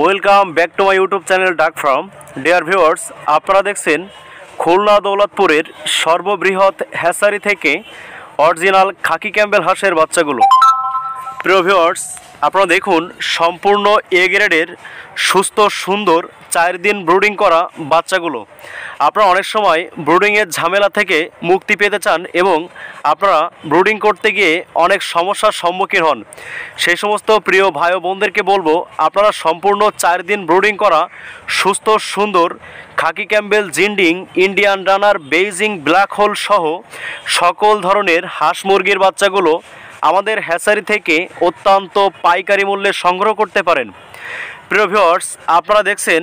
Welcome back to my YouTube channel ডাক farm. Dear viewers, আপনারা দেখছেন খুলনা দৌলতপুরের সর্ববৃহৎ হ্যাচারি থেকে অরিজিনাল খাকি ক্যাম্বেল হাঁসের বাচ্চাগুলো। প্রিয় ভিউয়ার্স, আপনারা দেখুন সম্পূর্ণ এ গ্রেডের সুস্থ সুন্দর 4 দিন ব্রুডিং করা বাচ্চাগুলো। আপনারা অনেক সময় ব্রুডিংয়ের ঝামেলা থেকে মুক্তি পেতে চান এবং আপনারা ব্রুডিং করতে গিয়ে অনেক সমস্যার সম্মুখীন হন। সেই সমস্ত প্রিয় ভাই ও বোনদেরকে বলবো, আপনারা সম্পূর্ণ 4 দিন ব্রুডিং করা সুস্থ সুন্দর khaki Campbell, Jinding, Indian runner, Beijing black hole সহ সকল ধরনের হাঁস মুরগির বাচ্চাগুলো আমাদের হ্যাচারি থেকে অত্যন্ত পাইকারি মূল্যে সংগ্রহ করতে পারেন। প্রিয় ভিউয়ার্স, আপনারা দেখছেন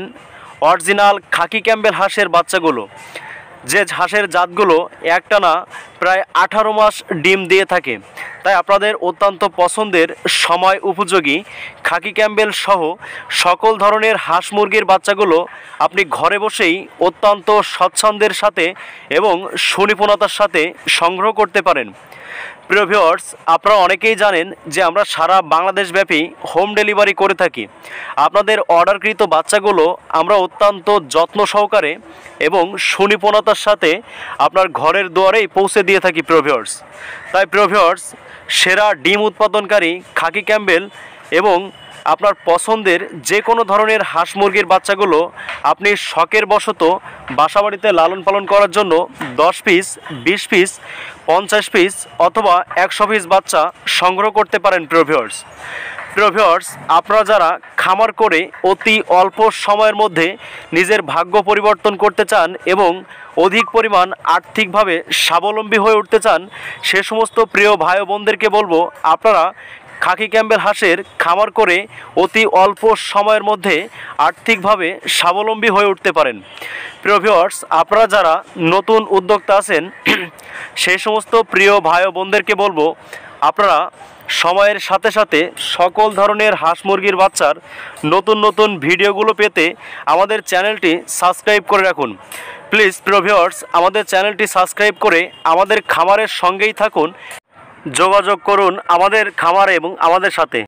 অরিজিনাল খাকি ক্যাম্বেল হাঁসের বাচ্চাগুলো, যে হাঁসের জাতগুলো একটানা প্রায় 18 মাস ডিম দিয়ে থাকে। তাই আপনাদের অত্যন্ত পছন্দের সময় উপযোগী খাকি ক্যাম্বেল সহ সকল ধরনের হাঁস মুরগির বাচ্চাগুলো আপনি ঘরে বসেই অত্যন্ত স্বচ্ছন্দের সাথে এবং সুনিপুণতার সাথে সংগ্রহ করতে পারেন। প্রিয় ভিউয়ার্স, আপনারা অনেকেই জানেন যে আমরা সারা বাংলাদেশব্যাপী হোম ডেলিভারি করে থাকি। আপনাদের অর্ডারকৃত বাচ্চাগুলো আমরা অত্যন্ত যত্ন সহকারে এবং সুনিপুণতার সাথে আপনার ঘরের দুয়ারেই পৌঁছে দিয়ে থাকি প্রিয় ভিউয়ার্স। তাই প্রিয় ভিউয়ার্স, সেরা ডিম উৎপাদনকারী খাকি ক্যাম্বেল এবং আপনার পছন্দের যে কোনো ধরনের হাঁস মুরগির বাচ্চাগুলো আপনি শখের বশত বাসাবাড়িতে লালন পালন করার জন্য 10 পিস, 20 পিস, 50 পিস অথবা 100 পিস বাচ্চা সংগ্রহ করতে পারেন। প্রিয় ভিউয়ার্স, আপনারা যারা খামার করে অতি অল্প সময়ের মধ্যে নিজের ভাগ্য পরিবর্তন করতে চান এবং অধিক পরিমাণ আর্থিকভাবে স্বাবলম্বী হয়ে উঠতে চান, সে সমস্ত প্রিয় ভাই ও বোনদেরকে বলবো, আপনারা খাকি ক্যাম্বেল হাঁসের খামার করে অতি অল্প সময়ের মধ্যে আর্থিকভাবে স্বাবলম্বী হয়ে উঠতে পারেন। প্রিয় ভিউয়ার্স, আপনারা যারা নতুন উদ্যোক্তা আছেন, সেই সমস্ত প্রিয় ভাই ও বোনদেরকে বলবো, আপনারা সময়ের সাথে সাথে সকল ধরনের হাঁস মুরগির বাচ্চার নতুন নতুন ভিডিওগুলো পেতে আমাদের চ্যানেলটি সাবস্ক্রাইব করে রাখুন। প্লিজ প্রিয় ভিউয়ার্স, আমাদের চ্যানেলটি সাবস্ক্রাইব করে আমাদের খামারের সঙ্গেই থাকুন, যোগাযোগ করুন আমাদের খামারে এবং আমাদের সাথে।